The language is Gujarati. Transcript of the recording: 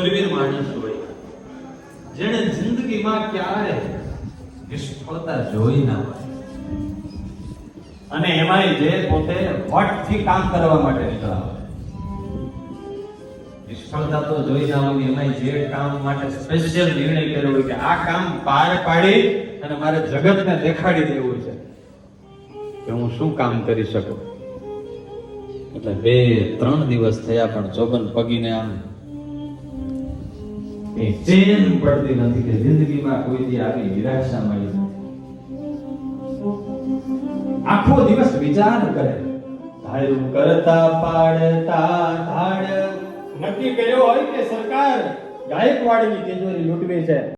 શૂરવીર માણસ હોય, જેણે જિંદગીમાં ક્યારે નિષ્ફળતા જોઈ ના હોય, અને એમાંય જે પોતે વટથી કામ કરવા માટે નીકળ્યા હોય. નિષ્ફળતા તો જોઈ ના હોય, એમાંય જે કામ માટે સ્પેશિયલ નિર્ણય કર્યો હોય કે આ કામ પાર પાડી અને મારે જગતને દેખાડી દેવું છે કે હું શું કામ કરી શકું. એટલે 2-3 દિવસ થયા પણ જોબન પગીને આમ એ ચેન પડતી નથી કે જિંદગીમાં કોઈથી આવી નિરાશા મળી નથી. આખો દિવસ વિચાર કરે, ધાર્યું કરતા પાડતા ધાડ. નક્કી કર્યો હોય કે સરકાર ગાયકવાડની તિજોરી લૂંટવી છે,